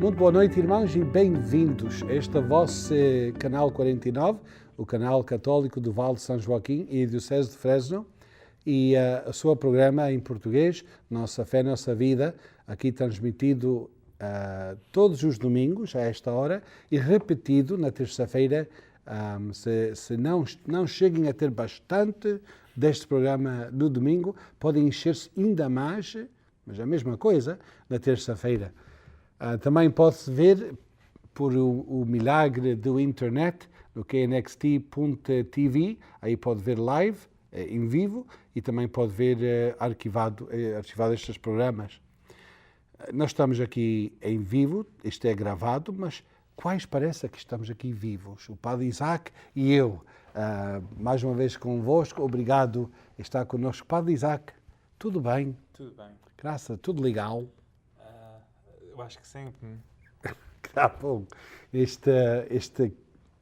Muito boa noite, irmãos, e bem-vindos a este vosso canal 49, o canal católico do Vale de São Joaquim e Diocese de Fresno, e o seu programa em português, Nossa Fé, Nossa Vida, aqui transmitido todos os domingos a esta hora e repetido na terça-feira. Se não cheguem a ter bastante deste programa no domingo, podem encher-se ainda mais, mas a mesma coisa, na terça-feira. Também pode-se ver por o milagre do internet, no knxt.tv, aí pode ver live, em vivo, e também pode ver arquivado estes programas. Nós estamos aqui em vivo, isto é gravado, mas quais parece que estamos aqui vivos? O Padre Isaac e eu, mais uma vez convosco, obrigado por estar connosco. Padre Isaac, tudo bem? Tudo bem. Graças, tudo legal? Eu acho que sim. Tá bom. Este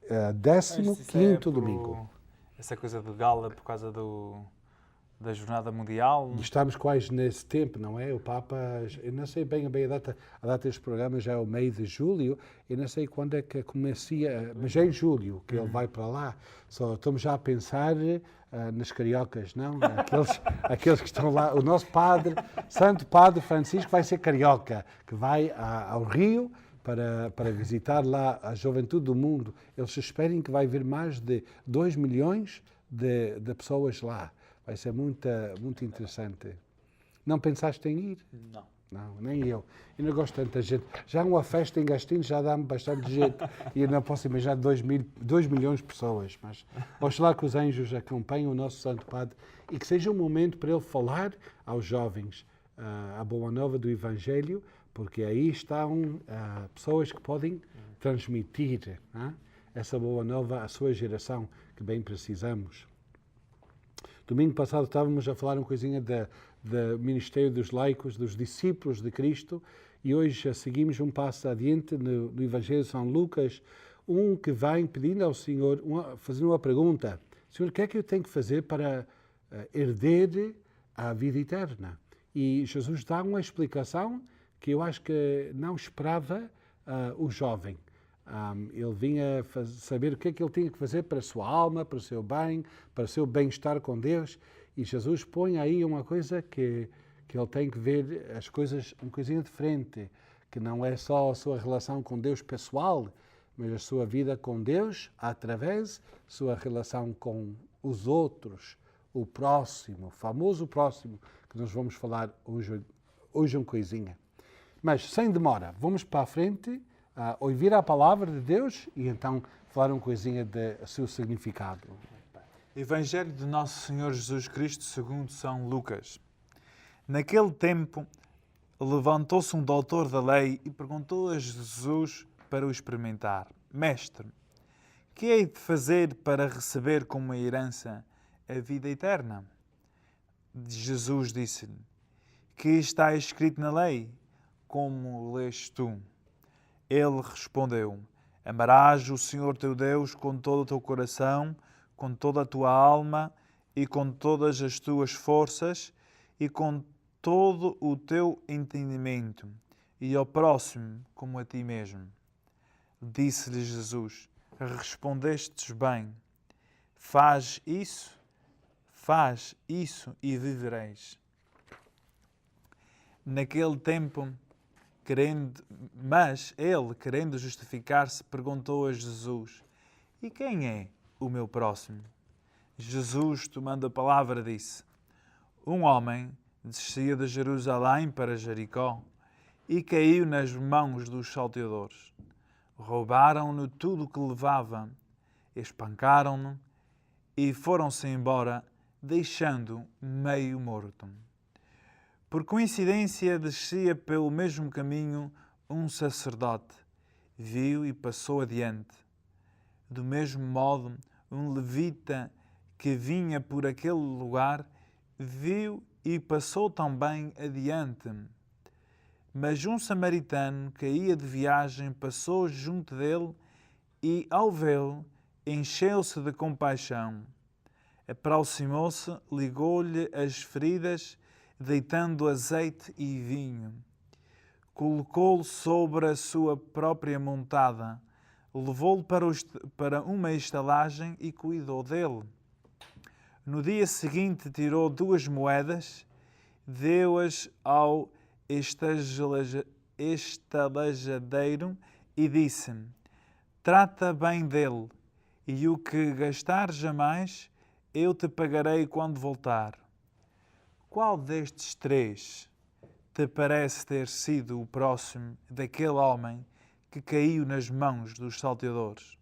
15º domingo. Essa coisa de gala por causa da Jornada Mundial. Estamos quase nesse tempo, não é? O Papa, eu não sei bem a data deste programa já é o meio de julho, eu não sei quando é que comecia, mas é em julho que ele vai para lá. Só estamos já a pensar nas cariocas, não? Aqueles que estão lá. O nosso padre, Santo Padre Francisco, vai ser carioca, que vai ao Rio para visitar lá a juventude do mundo. Eles esperem que vai vir mais de 2 milhões de pessoas lá. Vai ser muito interessante. Não pensaste em ir? Não. Não, nem eu. Eu não gosto de tanta gente. Já uma festa em Gastino já dá-me bastante jeito. E eu não posso imaginar 2 milhões de pessoas. Mas oxalá que os anjos acompanhem o nosso Santo Padre e que seja um momento para ele falar aos jovens a boa nova do Evangelho, porque aí estão pessoas que podem transmitir essa boa nova à sua geração, que bem precisamos. Domingo passado estávamos a falar uma coisinha do Ministério dos Laicos, dos discípulos de Cristo, e hoje seguimos um passo adiante no Evangelho de São Lucas, que vem pedindo ao Senhor, fazendo uma pergunta: Senhor, o que é que eu tenho que fazer para herder a vida eterna? E Jesus dá uma explicação que eu acho que não esperava o jovem. Ele vinha saber o que é que ele tinha que fazer para a sua alma, para o seu bem, para o seu bem-estar com Deus. E Jesus põe aí uma coisa que ele tem que ver as coisas um coisinha diferente, que não é só a sua relação com Deus pessoal, mas a sua vida com Deus através da sua relação com os outros, o próximo, o famoso próximo, que nós vamos falar hoje uma coisinha. Mas, sem demora, vamos para a frente, ouvir a palavra de Deus e então falar uma coisinha do seu significado. Evangelho de Nosso Senhor Jesus Cristo segundo São Lucas. Naquele tempo, levantou-se um doutor da lei e perguntou a Jesus para o experimentar: Mestre, que hei de fazer para receber como herança a vida eterna? Jesus disse-lhe: Que está escrito na lei? Como lês tu? Ele respondeu: Amarás o Senhor teu Deus com todo o teu coração, com toda a tua alma e com todas as tuas forças e com todo o teu entendimento, e ao próximo como a ti mesmo. Disse-lhe Jesus: Respondestes bem. Faz isso e vivereis. Naquele tempo, mas ele, querendo justificar-se, perguntou a Jesus: E quem é o meu próximo? Jesus, tomando a palavra, disse: Um homem descia de Jerusalém para Jericó e caiu nas mãos dos salteadores. Roubaram-no tudo o que levava, espancaram-no e foram-se embora, deixando-o meio morto. Por coincidência, descia pelo mesmo caminho um sacerdote. Viu e passou adiante. Do mesmo modo, um levita que vinha por aquele lugar, viu e passou também adiante. Mas um samaritano que ia de viagem passou junto dele e, ao vê-lo, encheu-se de compaixão. Aproximou-se, ligou-lhe as feridas, deitando azeite e vinho. colocou-lo sobre a sua própria montada, levou-lo para uma estalagem e cuidou dele. No dia seguinte tirou 2 moedas, deu-as ao estalajadeiro e disse: trata bem dele, e o que gastares a mais, eu te pagarei quando voltar. Qual destes 3 te parece ter sido o próximo daquele homem que caiu nas mãos dos salteadores?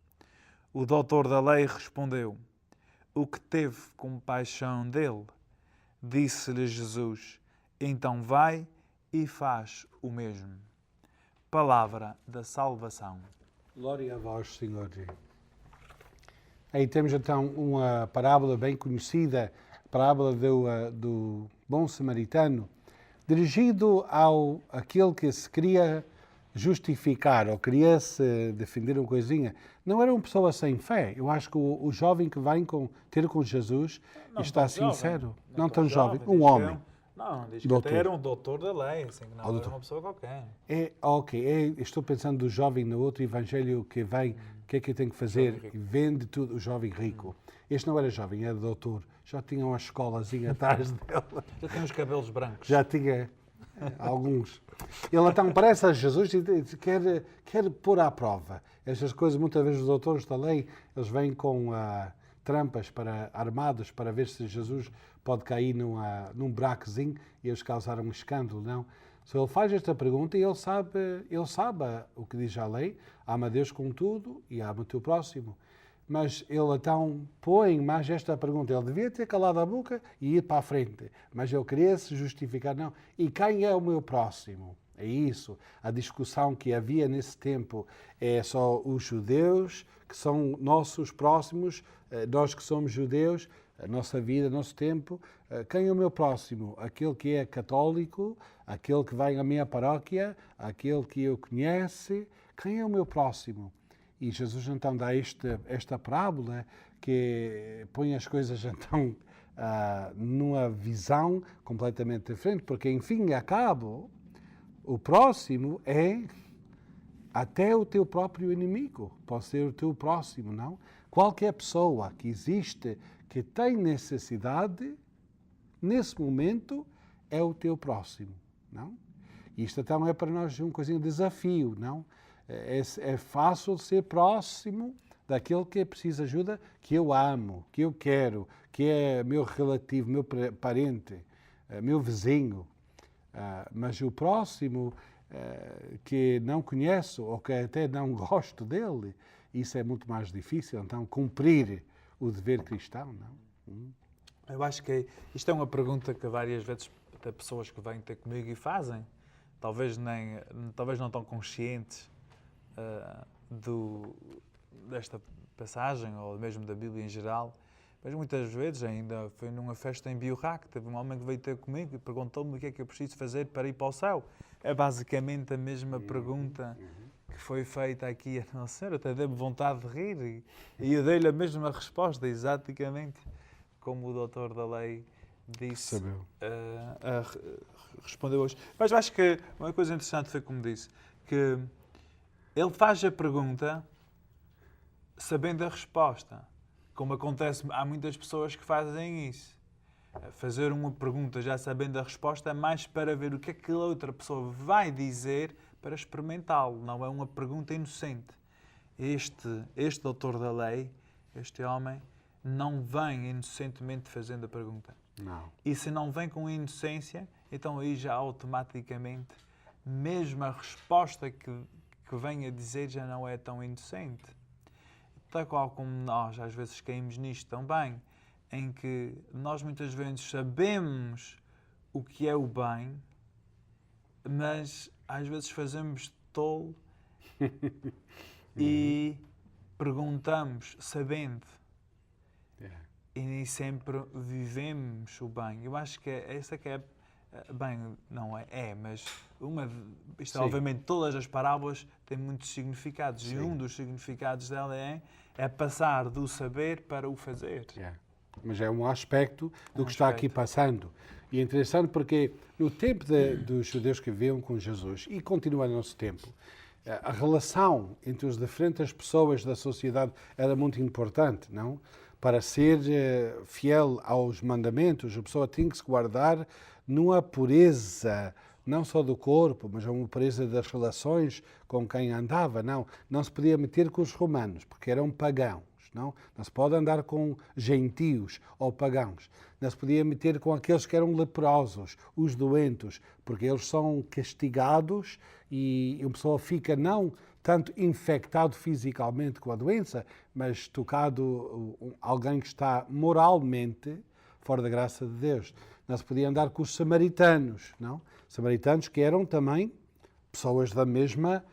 O doutor da lei respondeu: o que teve compaixão dele. Disse-lhe Jesus: então vai e faz o mesmo. Palavra da salvação. Glória a vós, Senhor. Aí temos então uma parábola bem conhecida, a parábola do bom samaritano, dirigido ao aquele que se queria justificar ou queria se defender uma coisinha. Não era uma pessoa sem fé. Eu acho que o jovem que vem ter com Jesus Não está tão sincero. jovem. Não tão jovem, diz um que homem. Não, diz que Doutor. até era um doutor da lei, assim, que não era doutor. uma pessoa qualquer. Estou pensando do jovem no outro evangelho que vem, o que é que eu tenho que fazer? Jovem rico. Vende tudo, o jovem rico. Este não era jovem, era doutor. Já tinha uma escolazinha atrás dele. Já tem os cabelos brancos. Já tinha alguns. Ele então parece a Jesus e quer pôr à prova. Estas coisas, muitas vezes os doutores da lei, eles vêm com trampas armados para ver se Jesus pode cair num buracozinho e eles causar um escândalo, não? Se ele faz esta pergunta e ele sabe o que diz a lei: ama a Deus com tudo e ama o teu próximo. Mas ele então põe mais esta pergunta. Ele devia ter calado a boca e ir para a frente. Mas ele queria se justificar. Não. E quem é o meu próximo? É isso. A discussão que havia nesse tempo é só os judeus, que são nossos próximos, nós que somos judeus, a nossa vida, nosso tempo. Quem é o meu próximo? Aquele que é católico, aquele que vai à minha paróquia, aquele que eu conhece. Quem é o meu próximo? E Jesus então dá esta parábola que põe as coisas então numa visão completamente diferente, porque enfim, a cabo, o próximo é até o teu próprio inimigo, pode ser o teu próximo, não? Qualquer pessoa que existe, que tem necessidade, nesse momento, é o teu próximo, não? Isto então é para nós um coisinho de desafio, não? É fácil ser próximo daquele que precisa de ajuda, que eu amo, que eu quero, que é meu relativo, meu parente, meu vizinho. Mas o próximo que não conheço ou que até não gosto dele, isso é muito mais difícil. Então, cumprir o dever cristão, não? Eu acho que isto é uma pergunta que várias vezes até pessoas que vêm ter comigo e fazem, talvez não estão conscientes desta passagem, ou mesmo da Bíblia em geral, mas muitas vezes, ainda foi numa festa em Biorrac, teve um homem que veio ter comigo e perguntou-me o que é que eu preciso fazer para ir para o céu. É basicamente a mesma pergunta que foi feita aqui a Nossa Senhora. Até deu-me vontade de rir e eu dei-lhe a mesma resposta, exatamente como o doutor da lei disse, respondeu hoje. Mas eu acho que uma coisa interessante foi como disse, que ele faz a pergunta sabendo a resposta. Como acontece, há muitas pessoas que fazem isso. Fazer uma pergunta já sabendo a resposta é mais para ver o que aquela outra pessoa vai dizer para experimentá-lo. Não é uma pergunta inocente. Este doutor da lei, este homem, não vem inocentemente fazendo a pergunta. Não. E se não vem com inocência, então aí já automaticamente, mesmo a resposta que vem a dizer já não é tão inocente. Tal qual como nós às vezes caímos nisto também, em que nós muitas vezes sabemos o que é o bem, mas às vezes fazemos tolo e perguntamos sabendo. E nem sempre vivemos o bem. Eu acho que essa que é... Bem, não é, mas isto obviamente todas as parábolas têm muitos significados. Sim. E um dos significados dela é passar do saber para o fazer. mas é um aspecto do que está aqui passando. E é interessante porque no tempo dos judeus que viviam com Jesus, e continua no nosso tempo, a relação entre as diferentes pessoas da sociedade era muito importante, não? Para ser fiel aos mandamentos, a pessoa tinha que se guardar numa pureza, não só do corpo, mas uma pureza das relações com quem andava, não. Não se podia meter com os romanos, porque eram pagãos, não? Não se pode andar com gentios ou pagãos. Não se podia meter com aqueles que eram leprosos, os doentes, porque eles são castigados e a pessoa fica não tanto infectado fisicamente com a doença, mas tocado alguém que está moralmente fora da graça de Deus. Não se podia andar com os samaritanos, não? Samaritanos que eram também pessoas da mesma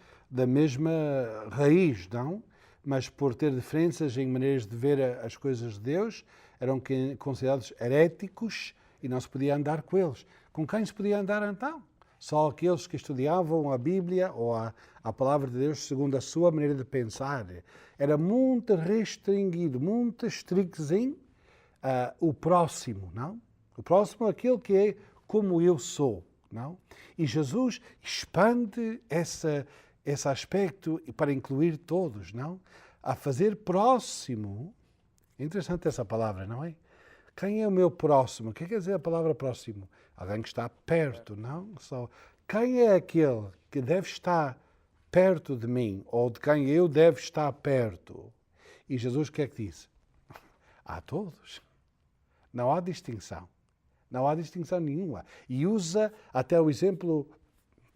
raiz, não? Mas por ter diferenças em maneiras de ver as coisas de Deus, eram considerados heréticos e não se podia andar com eles. Com quem se podia andar então? Só aqueles que estudavam a Bíblia ou a palavra de Deus segundo a sua maneira de pensar. Era muito restringido, muito estrictozinho o próximo, não? O próximo é aquele que é como eu sou, não? E Jesus expande esse aspecto para incluir todos, não? A fazer próximo. É interessante essa palavra, não é? Quem é o meu próximo? O que quer dizer a palavra próximo? Alguém que está perto, não? Só quem é aquele que deve estar perto de mim ou de quem eu devo estar perto? E Jesus o que é que disse? Há todos. Não há distinção. Não há distinção nenhuma. E usa até o exemplo,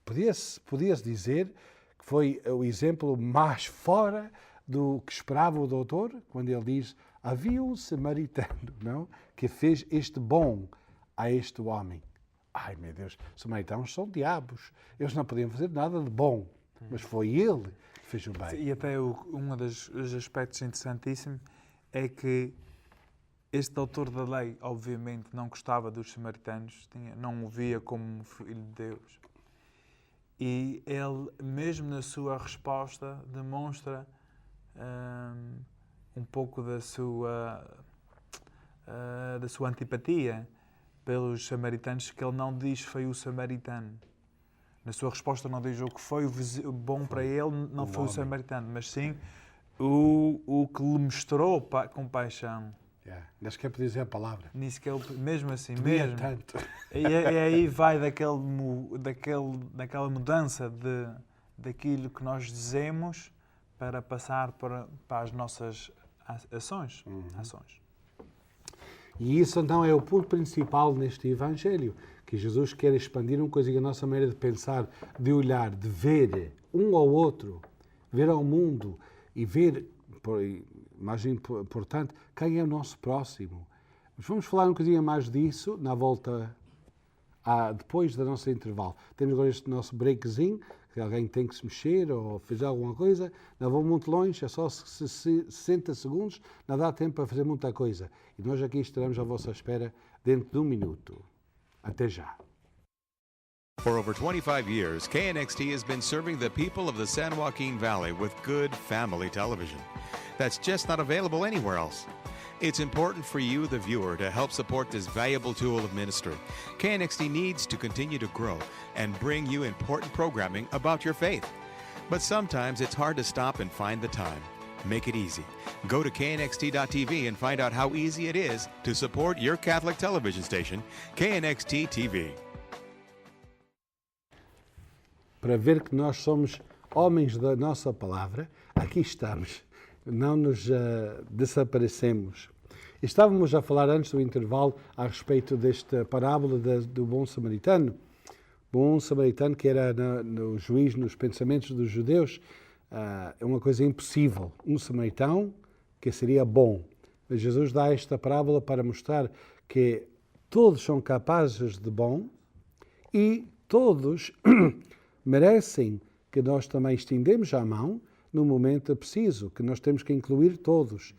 podia-se dizer que foi o exemplo mais fora do que esperava o doutor, quando ele diz, havia um samaritano, não? Que fez este bom a este homem. Ai, meu Deus, os samaritanos são diabos. Eles não podiam fazer nada de bom, mas foi ele que fez o bem. E até um dos aspectos interessantíssimos é que este autor da lei, obviamente, não gostava dos samaritanos, não o via como filho de Deus. E ele, mesmo na sua resposta, demonstra um pouco da sua antipatia pelos samaritanos, que ele não diz foi o samaritano. Na sua resposta não diz o que foi bom para ele, não foi o samaritano, mas sim o que lhe mostrou compaixão. Nem sequer podia dizer a palavra. Nem sequer, mesmo assim, Podia mesmo. tanto. E aí vai daquela mudança daquilo que nós dizemos para passar para as nossas ações. E isso então é o ponto principal neste Evangelho, que Jesus quer expandir uma coisa que a nossa maneira de pensar, de olhar, de ver um ao outro, ver ao mundo e ver, mais importante, quem é o nosso próximo. Mas vamos falar um bocadinho mais disso na volta, depois do nosso intervalo. Temos agora este nosso breakzinho, que alguém tem que se mexer ou fazer alguma coisa. Não vou muito longe, é só 60 segundos, não dá tempo para fazer muita coisa. E nós aqui estaremos à vossa espera dentro de 1 minuto. Até já. For over 25 years, KNXT has been serving the people of the San Joaquin Valley with good family television that's just not available anywhere else. It's important for you, the viewer, to help support this valuable tool of ministry. KNXT needs to continue to grow and bring you important programming about your faith. But sometimes it's hard to stop and find the time. Make it easy. Go to knxt.tv and find out how easy it is to support your Catholic television station, KNXT TV. Para ver que nós somos homens da nossa palavra, aqui estamos. Não nos desaparecemos. Estávamos a falar antes do intervalo a respeito desta parábola do bom samaritano. Bom samaritano que era no juiz, nos pensamentos dos judeus, é uma coisa impossível. Um samaritano que seria bom. Mas Jesus dá esta parábola para mostrar que todos são capazes de bom e todos merecem que nós também estendemos a mão no momento preciso, que nós temos que incluir todos.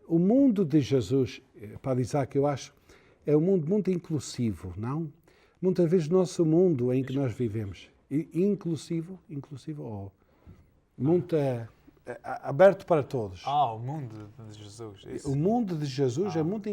O mundo de Jesus, para dizer que eu acho, é um mundo muito inclusivo, não? Muitas vezes o nosso mundo em que nós vivemos, inclusivo, muito aberto para todos. O mundo de Jesus. Isso. O mundo de Jesus é muito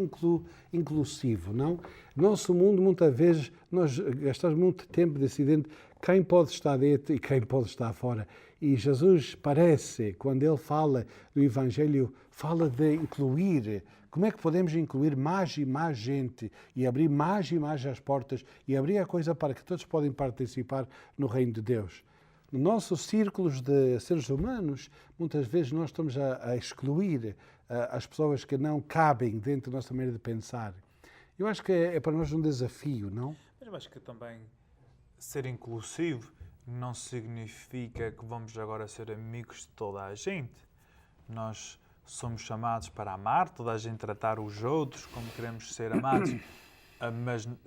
inclusivo, não? Nosso mundo, muitas vezes, nós gastamos muito tempo decidindo quem pode estar dentro e quem pode estar fora. E Jesus parece, quando ele fala do Evangelho, fala de incluir. Como é que podemos incluir mais e mais gente e abrir mais e mais as portas e abrir a coisa para que todos podem participar no reino de Deus? Nos nossos círculos de seres humanos, muitas vezes nós estamos a excluir as pessoas que não cabem dentro da nossa maneira de pensar. Eu acho que é para nós um desafio, não? Mas eu acho que também ser inclusivo não significa que vamos agora ser amigos de toda a gente. Nós somos chamados para amar, toda a gente tratar os outros como queremos ser amados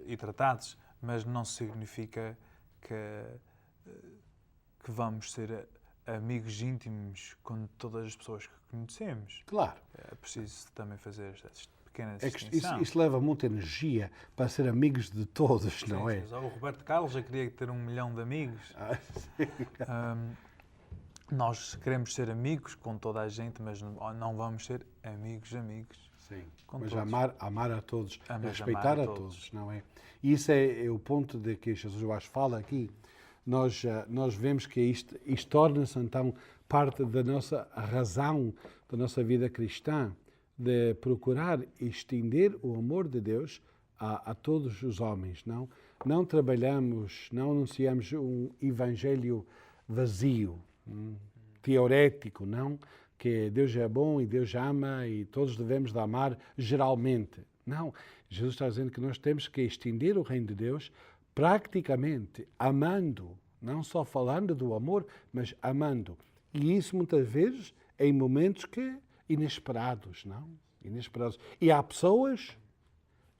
e tratados, mas não significa que vamos ser amigos íntimos com todas as pessoas que conhecemos. Claro. É preciso também fazer esta pequena É que distinção. isso leva muita energia para ser amigos de todos, não é? O Roberto Carlos já queria ter 1 milhão de amigos. Nós queremos ser amigos com toda a gente, mas não vamos ser amigos. Sim, Com mas todos. amar a todos, Mas respeitar amar a a todos, não é? E isso é o ponto de que Jesus, eu acho, fala aqui. Nós vemos que isto torna-se, então, parte da nossa razão, da nossa vida cristã, de procurar estender o amor de Deus a todos os homens, não? Não trabalhamos, não anunciamos um evangelho vazio, teorético, não? Que Deus é bom e Deus ama e todos devemos de amar geralmente. Não. Jesus está dizendo que nós temos que estender o reino de Deus praticamente, amando, não só falando do amor, mas amando. E isso muitas vezes em momentos inesperados, não? Inesperados. E há pessoas,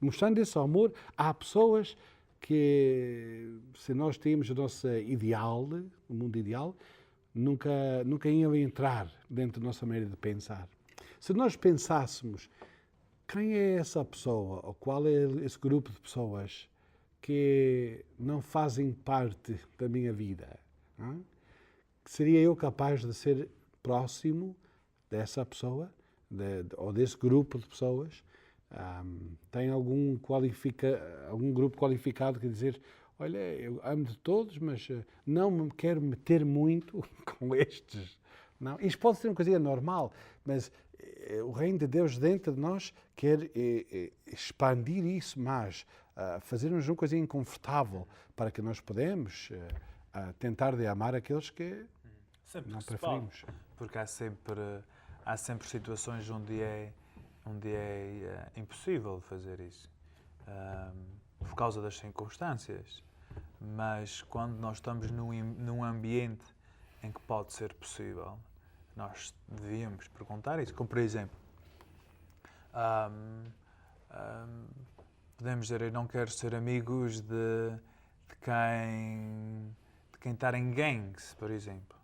mostrando esse amor, há pessoas que, se nós tínhamos o nosso ideal, o mundo ideal, nunca iam entrar dentro da nossa maneira de pensar. Se nós pensássemos quem é essa pessoa, ou qual é esse grupo de pessoas que não fazem parte da minha vida, não? Seria eu capaz de ser próximo dessa pessoa, ou desse grupo de pessoas? Tem algum grupo qualificado que dizer, olha, eu amo de todos, mas não me quero meter muito com estes. Não, isto pode ser uma coisinha normal, mas o reino de Deus dentro de nós quer expandir isso mais, fazer-nos uma coisinha confortável para que nós podemos tentar de amar aqueles que Sempre não que se preferimos. pode, porque há sempre situações onde é impossível fazer isso, por causa das circunstâncias. Mas quando nós estamos num ambiente em que pode ser possível, nós devíamos perguntar isso. Como, por exemplo, podemos dizer, eu não quero ser amigos de quem está em gangues, por exemplo.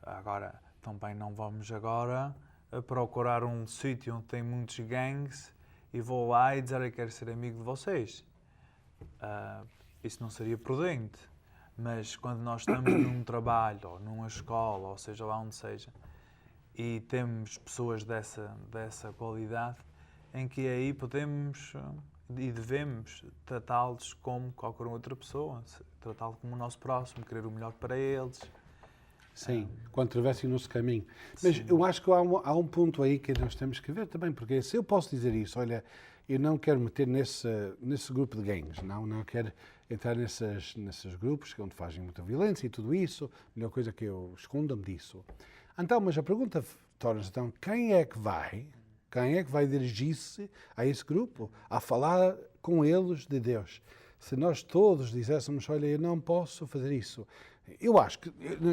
Agora, também não vamos agora a procurar um sítio onde tem muitos gangues e vou lá e dizer, eu quero ser amigo de vocês. Isso não seria prudente. Mas quando nós estamos num trabalho, ou numa escola, ou seja lá onde seja, e temos pessoas dessa qualidade, em que aí podemos e devemos tratá-los como qualquer outra pessoa, tratá-los como o nosso próximo, querer o melhor para eles. Sim, quando estivessem no nosso caminho. Mas eu acho que há um ponto aí que nós temos que ver também, porque se eu posso dizer isso, olha, eu não quero meter nesse grupo de gangues, não quero entrar nesses grupos onde fazem muita violência e tudo isso, a melhor coisa é que eu esconda-me disso. Então, mas a pergunta torna-se, então, quem é que vai dirigir-se a esse grupo, a falar com eles de Deus? Se nós todos dizéssemos, olha, eu não posso fazer isso. Eu acho que,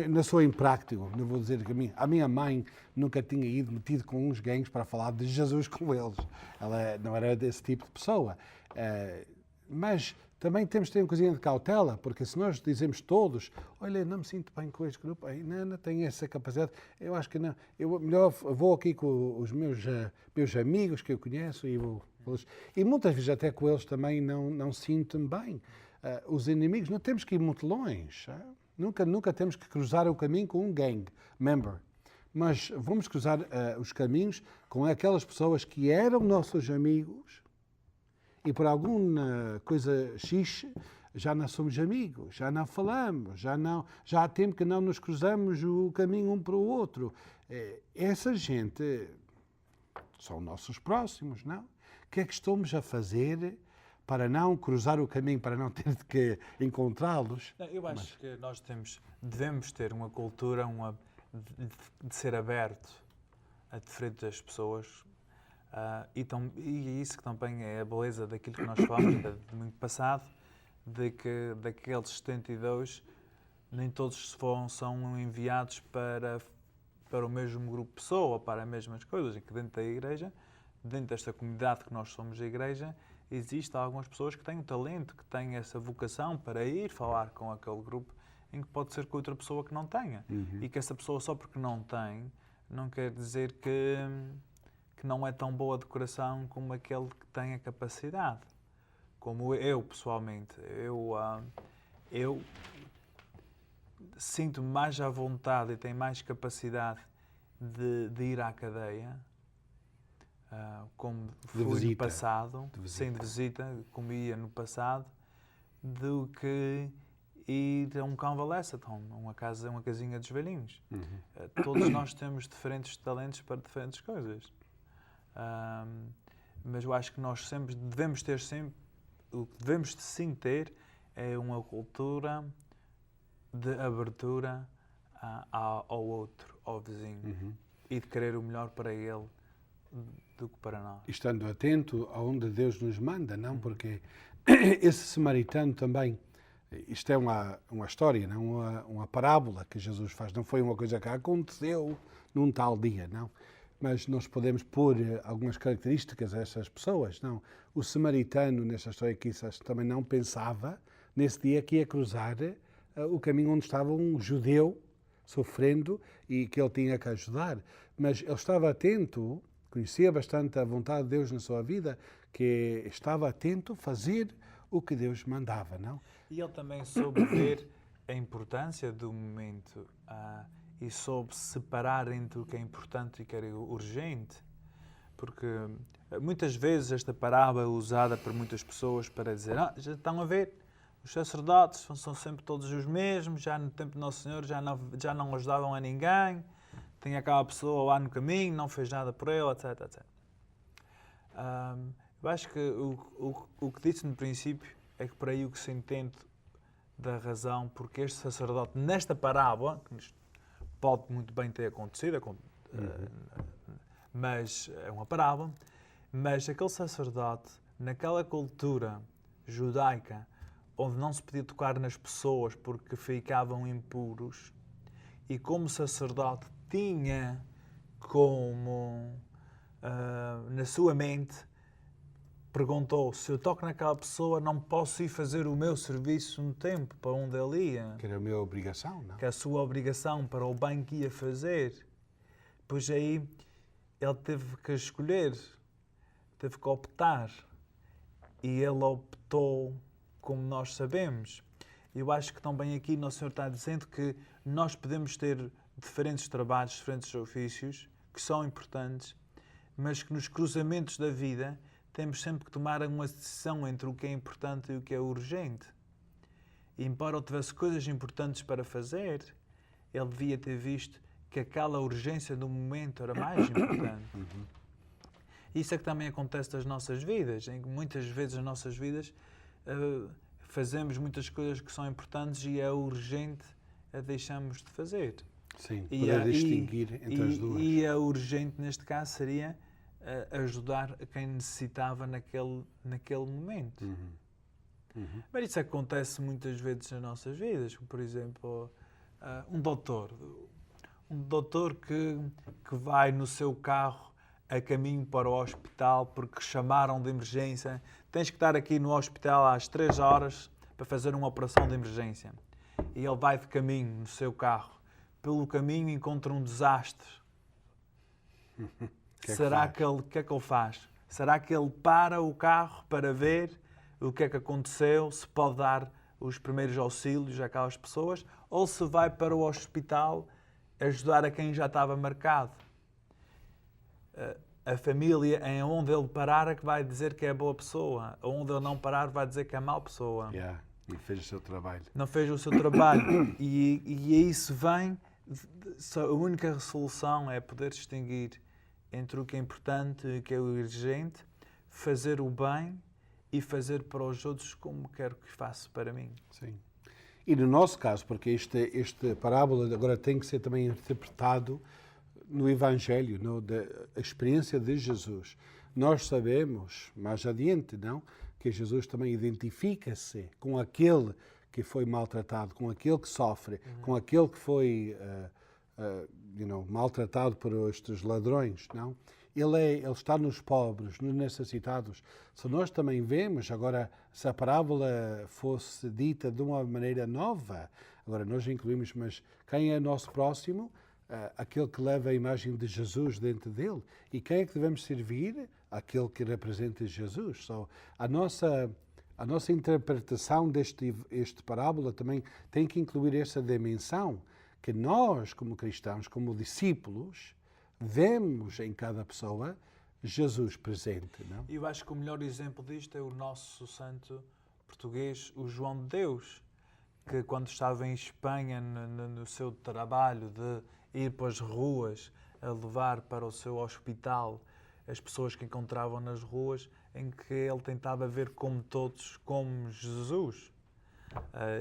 não sou imprático, não vou dizer que a minha mãe nunca tinha ido metido com uns gangues para falar de Jesus com eles. Ela não era desse tipo de pessoa. Mas também temos de ter uma coisinha de cautela, porque se nós dizemos todos, olha, não me sinto bem com este grupo, não tenho essa capacidade, eu acho que não. Eu melhor vou aqui com os meus amigos que eu conheço e muitas vezes até com eles também não sinto-me bem. Os inimigos, não temos que ir muito longe. Nunca temos que cruzar o caminho com um gang member. Mas vamos cruzar os caminhos com aquelas pessoas que eram nossos amigos e por alguma coisa X já não somos amigos, já não falamos, já há tempo que não nos cruzamos o caminho um para o outro. Essa gente são nossos próximos, não? O que é que estamos a fazer para não cruzar o caminho, para não ter que encontrá-los? Eu acho que nós devemos ter uma cultura de ser aberto a diferentes pessoas. E isso que também é a beleza daquilo que nós falamos do domingo passado, de que daqueles 72, nem todos são enviados para o mesmo grupo de pessoa, para as mesmas coisas, e que dentro da igreja, dentro desta comunidade que nós somos a igreja, existem algumas pessoas que têm o talento, que têm essa vocação para ir falar com aquele grupo, em que pode ser com outra pessoa que não tenha. E que essa pessoa, só porque não tem, não quer dizer que não é tão boa de coração como aquele que tem a capacidade. Como eu, pessoalmente, eu sinto-me mais à vontade e tenho mais capacidade de ir à cadeia, como fui no passado, sem de visita, como ia no passado, do que ir a um convalescent home, uma casinha dos velhinhos. Todos nós temos diferentes talentos para diferentes coisas. Mas eu acho que nós devemos ter o que devemos sim ter é uma cultura de abertura ao outro, ao vizinho, e de querer o melhor para ele do que para nós. Estando atento aonde Deus nos manda, não? Porque esse samaritano também, isto é uma história, não? Uma parábola que Jesus faz, não foi uma coisa que aconteceu num tal dia, não? Mas nós podemos pôr algumas características a essas pessoas, não? O samaritano, nesta história aqui, também não pensava, nesse dia, que ia cruzar o caminho onde estava um judeu sofrendo e que ele tinha que ajudar. Mas ele estava atento, conhecia bastante a vontade de Deus na sua vida, que estava atento a fazer o que Deus mandava, não? E ele também soube ver a importância do momento e soube separar entre o que é importante e o que é urgente. Porque muitas vezes esta parábola é usada por muitas pessoas para dizer: já estão a ver, os sacerdotes são sempre todos os mesmos, já no tempo do Nosso Senhor já não ajudavam a ninguém, tinha aquela pessoa lá no caminho, não fez nada por ele, etc, etc. Eu acho que o que disse no princípio é que por aí o que se entende da razão porque este sacerdote, nesta parábola, que pode muito bem ter acontecido, mas é uma parábola, mas aquele sacerdote, naquela cultura judaica, onde não se podia tocar nas pessoas porque ficavam impuros, e como sacerdote tinha como, na sua mente, perguntou: se eu toco naquela pessoa, não posso ir fazer o meu serviço no tempo para onde ele ia. Que era a minha obrigação, não? Que é a sua obrigação para o bem que ia fazer. Pois aí ele teve que escolher, teve que optar. E ele optou como nós sabemos. Eu acho que também aqui Nosso Senhor está dizendo que nós podemos ter diferentes trabalhos, diferentes ofícios, que são importantes, mas que nos cruzamentos da vida temos sempre que tomar uma decisão entre o que é importante e o que é urgente. E embora ele tivesse coisas importantes para fazer, ele devia ter visto que aquela urgência do momento era mais importante. Isso é que também acontece nas nossas vidas, em que muitas vezes nas nossas vidas fazemos muitas coisas que são importantes e é urgente a deixamos de fazer. Sim, poder distinguir entre as duas. E a urgente neste caso seria ajudar a quem necessitava naquele momento. Mas isso acontece muitas vezes nas nossas vidas. Por exemplo, um doutor que vai no seu carro a caminho para o hospital porque chamaram de emergência. Tens que estar aqui no hospital às 3 horas para fazer uma operação de emergência. E ele vai de caminho no seu carro. Pelo caminho encontra um desastre. O que é que ele faz? Será que ele para o carro para ver o que é que aconteceu, se pode dar os primeiros auxílios àquelas pessoas, ou se vai para o hospital ajudar a quem já estava marcado. A família, em onde ele parar, é que vai dizer que é boa pessoa. Onde ele não parar, vai dizer que é má pessoa. Não fez o seu trabalho. Não fez o seu trabalho. E isso vem... A única solução é poder distinguir entre o que é importante e o que é urgente, fazer o bem e fazer para os outros como quero que faça para mim. Sim. E no nosso caso, porque esta parábola agora tem que ser também interpretado no Evangelho, da experiência de Jesus. Nós sabemos, mais adiante, não, que Jesus também identifica-se com aquele que foi maltratado, com aquele que sofre, com aquele que foi maltratado por estes ladrões, não? Ele está nos pobres, nos necessitados. Se nós também vemos, agora, se a parábola fosse dita de uma maneira nova, agora nós incluímos, mas quem é nosso próximo? Aquele que leva a imagem de Jesus dentro dele. E quem é que devemos servir? Aquele que representa Jesus. So, a nossa interpretação deste parábola também tem que incluir essa dimensão que nós, como cristãos, como discípulos, vemos em cada pessoa Jesus presente. Não? Eu acho que o melhor exemplo disto é o nosso santo português, o João de Deus, que quando estava em Espanha, no seu trabalho de ir para as ruas, a levar para o seu hospital as pessoas que encontravam nas ruas, em que ele tentava ver como todos, como Jesus.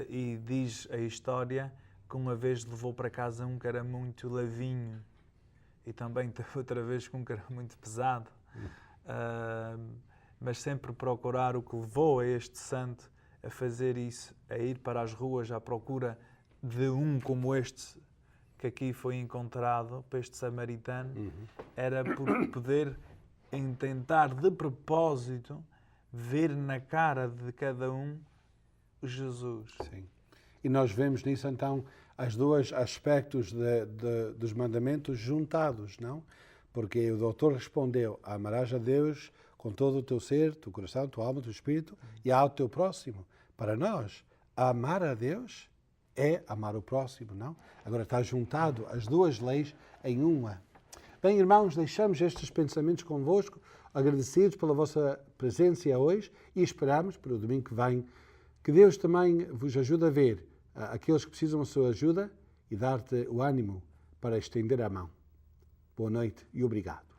E diz a história que uma vez levou para casa um que era muito levinho e também outra vez com um que era muito pesado. Mas sempre procurar o que levou a este santo a fazer isso, a ir para as ruas à procura de um como este que aqui foi encontrado, para este samaritano, era por poder tentar de propósito ver na cara de cada um Jesus. Sim. E nós vemos nisso então os dois aspectos dos mandamentos juntados, não? Porque o doutor respondeu: amarás a Deus com todo o teu ser, teu coração, tua alma, teu espírito e ao teu próximo. Para nós, amar a Deus é amar o próximo, não? Agora está juntado as duas leis em uma. Bem, irmãos, deixamos estes pensamentos convosco, agradecidos pela vossa presença hoje e esperamos, para o domingo que vem, que Deus também vos ajude a ver aqueles que precisam da sua ajuda e dar-te o ânimo para estender a mão. Boa noite e obrigado.